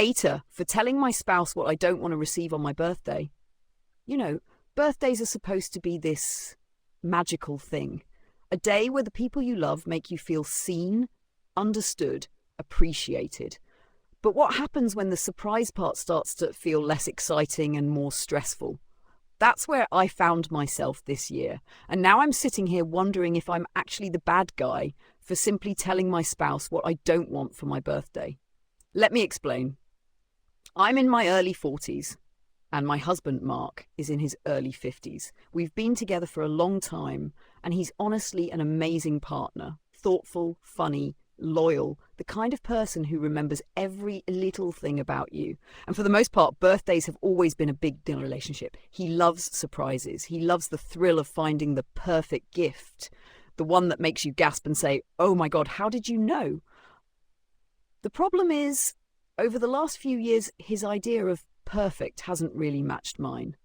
AITA for telling my spouse what I don't want to receive on my birthday. You know, birthdays are supposed to be this magical thing. A day where the people you love make you feel seen, understood, appreciated. But what happens when the surprise part starts to feel less exciting and more stressful? That's where I found myself this year. And now I'm sitting here wondering if I'm actually the bad guy for simply telling my spouse what I don't want for my birthday. Let me explain. I'm in my early 40s, and my husband, Mark, is in his early 50s. We've been together for a long time, and he's honestly an amazing partner. Thoughtful, funny, loyal, the kind of person who remembers every little thing about you. And for the most part, birthdays have always been a big deal in a relationship. He loves surprises. He loves the thrill of finding the perfect gift, the one that makes you gasp and say, "Oh my God, how did you know?" The problem is, over the last few years, his idea of perfect hasn't really matched mine.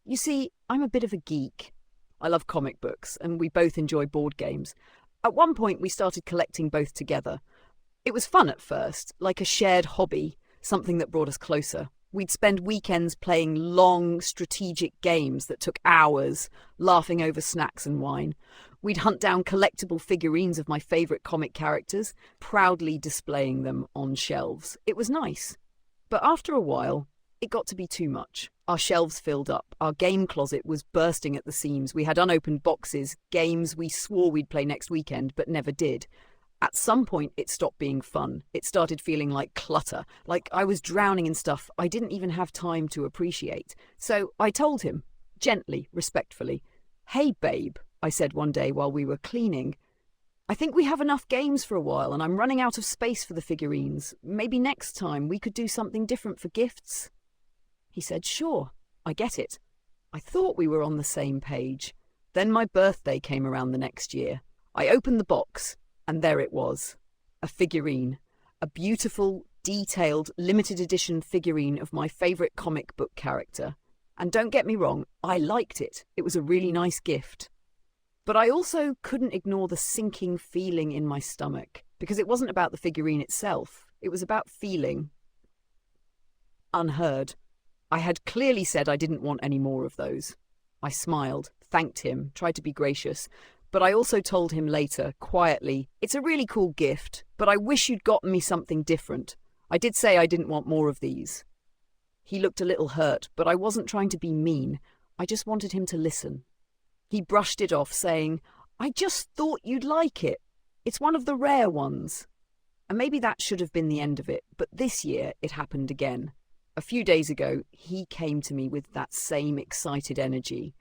You see, I'm a bit of a geek. I love comic books, and we both enjoy board games. At one point, we started collecting both together. It was fun at first, like a shared hobby, something that brought us closer. We'd spend weekends playing long, strategic games that took hours, laughing over snacks and wine. We'd hunt down collectible figurines of my favourite comic characters, proudly displaying them on shelves. It was nice. But after a while, it got to be too much. Our shelves filled up. Our game closet was bursting at the seams. We had unopened boxes, games we swore we'd play next weekend, but never did. At some point, it stopped being fun. It started feeling like clutter, like I was drowning in stuff I didn't even have time to appreciate. So I told him, gently, respectfully, "Hey, babe," I said one day while we were cleaning, "I think we have enough games for a while and I'm running out of space for the figurines. Maybe next time we could do something different for gifts." He said, "Sure, I get it." I thought we were on the same page. Then my birthday came around the next year. I opened the box, and there it was. A figurine. A beautiful, detailed, limited edition figurine of my favourite comic book character. And don't get me wrong, I liked it. It was a really nice gift. But I also couldn't ignore the sinking feeling in my stomach, because it wasn't about the figurine itself. It was about feeling unheard. I had clearly said I didn't want any more of those. I smiled, thanked him, tried to be gracious, but I also told him later, quietly, "It's a really cool gift, but I wish you'd gotten me something different. I did say I didn't want more of these." He looked a little hurt, but I wasn't trying to be mean. I just wanted him to listen. He brushed it off, saying, "I just thought you'd like it. It's one of the rare ones." And maybe that should have been the end of it, but this year it happened again. A few days ago, he came to me with that same excited energy.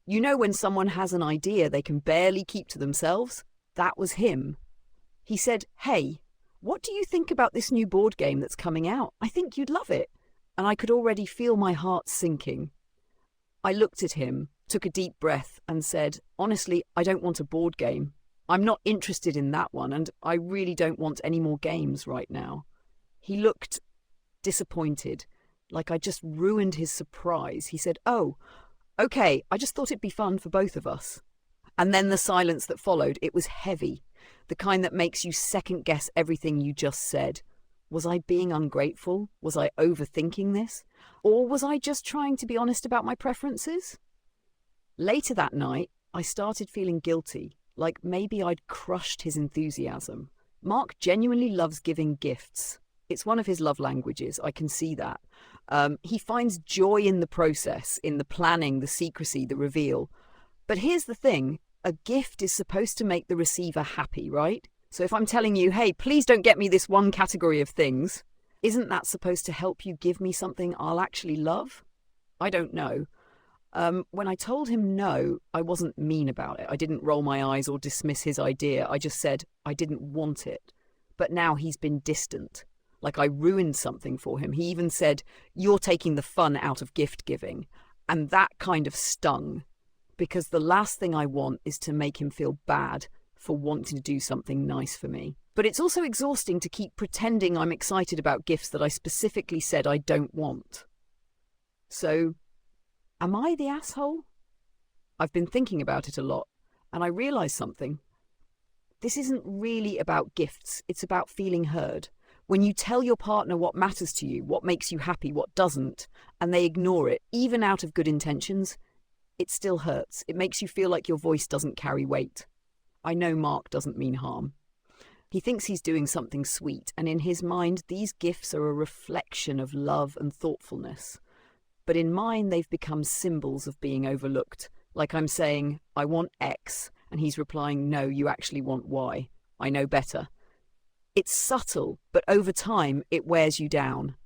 You know when someone has an idea they can barely keep to themselves? That was him. He said, "Hey, what do you think about this new board game that's coming out? I think you'd love it." And I could already feel my heart sinking. I looked at him, took a deep breath, and said, "Honestly, I don't want a board game. I'm not interested in that one, and I really don't want any more games right now." He looked disappointed, like I just ruined his surprise. He said, "Oh, okay, I just thought it'd be fun for both of us." And then the silence that followed, it was heavy, the kind that makes you second-guess everything you just said. Was I being ungrateful? Was I overthinking this? Or was I just trying to be honest about my preferences? Later that night, I started feeling guilty, like maybe I'd crushed his enthusiasm. Mark genuinely loves giving gifts. It's one of his love languages, I can see that. He finds joy in the process, in the planning, the secrecy, the reveal. But here's the thing, a gift is supposed to make the receiver happy, right? So if I'm telling you, "Hey, please don't get me this one category of things," isn't that supposed to help you give me something I'll actually love? I don't know. When I told him no, I wasn't mean about it. I didn't roll my eyes or dismiss his idea. I just said I didn't want it. But now he's been distant. Like I ruined something for him. He even said, "You're taking the fun out of gift giving." And that kind of stung. Because the last thing I want is to make him feel bad for wanting to do something nice for me. But it's also exhausting to keep pretending I'm excited about gifts that I specifically said I don't want. So, am I the asshole? I've been thinking about it a lot, and I realised something. This isn't really about gifts, it's about feeling heard. When you tell your partner what matters to you, what makes you happy, what doesn't, and they ignore it, even out of good intentions, it still hurts. It makes you feel like your voice doesn't carry weight. I know Mark doesn't mean harm. He thinks he's doing something sweet, and in his mind, these gifts are a reflection of love and thoughtfulness. But in mine, they've become symbols of being overlooked. Like I'm saying, I want X, and he's replying, no, you actually want Y. I know better. It's subtle, but over time, it wears you down.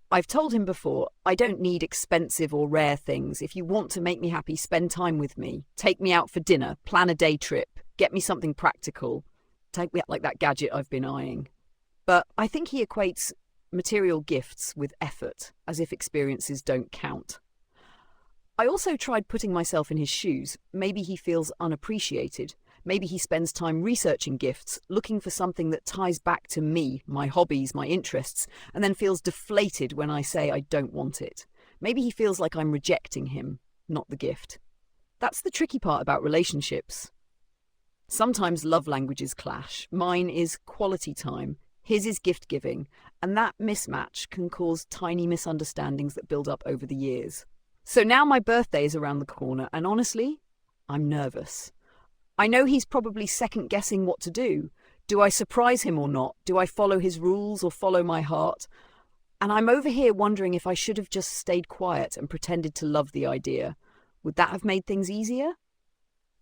I've told him before, I don't need expensive or rare things. If you want to make me happy, spend time with me. Take me out for dinner, plan a day trip, get me something practical. Take me out like that gadget I've been eyeing. But I think he equates material gifts with effort, as if experiences don't count. I also tried putting myself in his shoes. Maybe he feels unappreciated. Maybe he spends time researching gifts, looking for something that ties back to me, my hobbies, my interests, and then feels deflated when I say I don't want it. Maybe he feels like I'm rejecting him, not the gift. That's the tricky part about relationships. Sometimes love languages clash. Mine is quality time. His is gift giving. And that mismatch can cause tiny misunderstandings that build up over the years. So now my birthday is around the corner, and honestly, I'm nervous. I know he's probably second guessing what to do. Do I surprise him or not? Do I follow his rules or follow my heart? And I'm over here wondering if I should have just stayed quiet and pretended to love the idea. Would that have made things easier?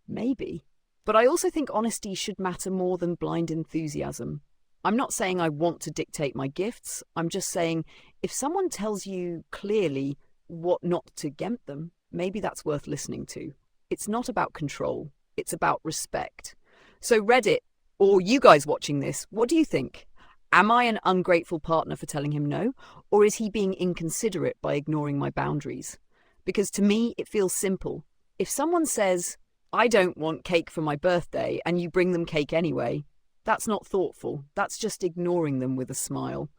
Maybe. But I also think honesty should matter more than blind enthusiasm. I'm not saying I want to dictate my gifts. I'm just saying if someone tells you clearly what not to get them, maybe that's worth listening to. It's not about control. It's about respect. So Reddit, or you guys watching this, what do you think? Am I an ungrateful partner for telling him no? Or is he being inconsiderate by ignoring my boundaries? Because to me, it feels simple. If someone says, I don't want cake for my birthday, and you bring them cake anyway, that's not thoughtful. That's just ignoring them with a smile.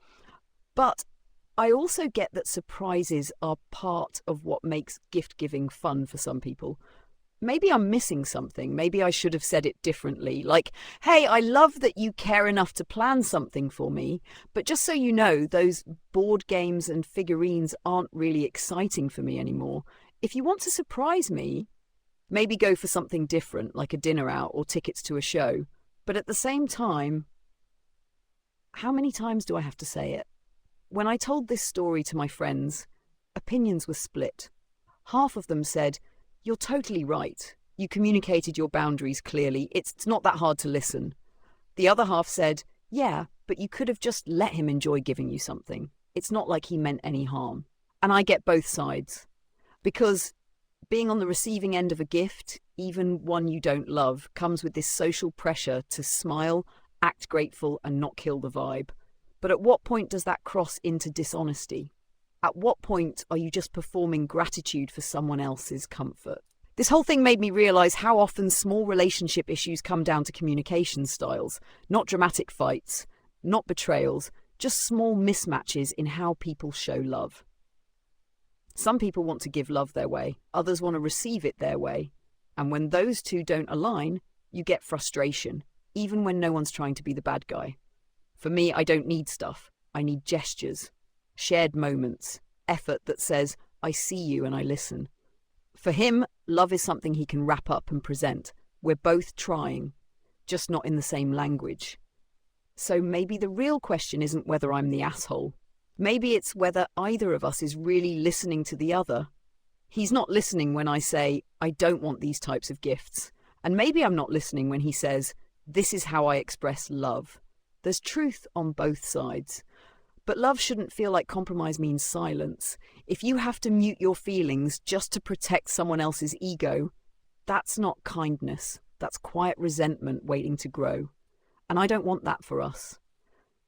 But I also get that surprises are part of what makes gift giving fun for some people. Maybe I'm missing something. Maybe I should have said it differently. Like, hey, I love that you care enough to plan something for me, but just so you know, those board games and figurines aren't really exciting for me anymore. If you want to surprise me, maybe go for something different, like a dinner out or tickets to a show. But at the same time, how many times do I have to say it? When I told this story to my friends, opinions were split. Half of them said, you're totally right. You communicated your boundaries clearly. It's not that hard to listen. The other half said, yeah, but you could have just let him enjoy giving you something. It's not like he meant any harm. And I get both sides. Because being on the receiving end of a gift, even one you don't love, comes with this social pressure to smile, act grateful, and not kill the vibe. But at what point does that cross into dishonesty? At what point are you just performing gratitude for someone else's comfort? This whole thing made me realize how often small relationship issues come down to communication styles, not dramatic fights, not betrayals, just small mismatches in how people show love. Some people want to give love their way, others want to receive it their way. And when those two don't align, you get frustration, even when no one's trying to be the bad guy. For me, I don't need stuff. I need gestures, shared moments, effort that says, I see you and I listen. For him, love is something he can wrap up and present. We're both trying, just not in the same language. So maybe the real question isn't whether I'm the asshole. Maybe it's whether either of us is really listening to the other. He's not listening when I say, I don't want these types of gifts. And maybe I'm not listening when he says, this is how I express love. There's truth on both sides. But love shouldn't feel like compromise means silence. If you have to mute your feelings just to protect someone else's ego, that's not kindness. That's quiet resentment waiting to grow. And I don't want that for us.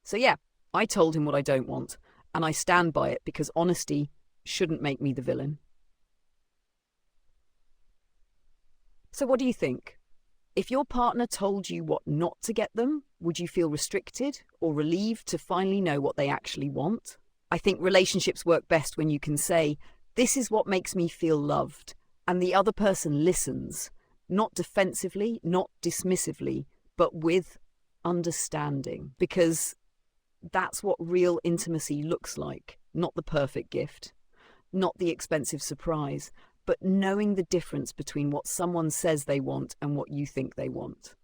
So yeah, I told him what I don't want, and I stand by it because honesty shouldn't make me the villain. So what do you think? If your partner told you what not to get them, would you feel restricted or relieved to finally know what they actually want? I think relationships work best when you can say, this is what makes me feel loved, and the other person listens, not defensively, not dismissively, but with understanding. Because That's what real intimacy looks like, not the perfect gift, not the expensive surprise, but knowing the difference between what someone says they want and what you think they want.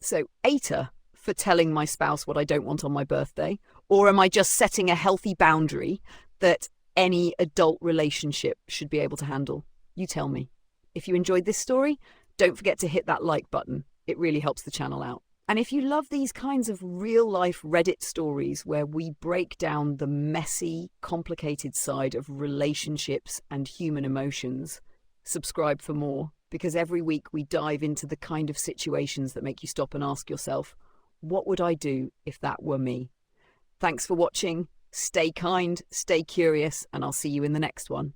So, AITA for telling my spouse what I don't want on my birthday? Or am I just setting a healthy boundary that any adult relationship should be able to handle? You tell me. If you enjoyed this story, don't forget to hit that like button. It really helps the channel out. And if you love these kinds of real-life Reddit stories where we break down the messy, complicated side of relationships and human emotions, subscribe for more, because every week we dive into the kind of situations that make you stop and ask yourself, what would I do if that were me? Thanks for watching. Stay kind, stay curious, and I'll see you in the next one.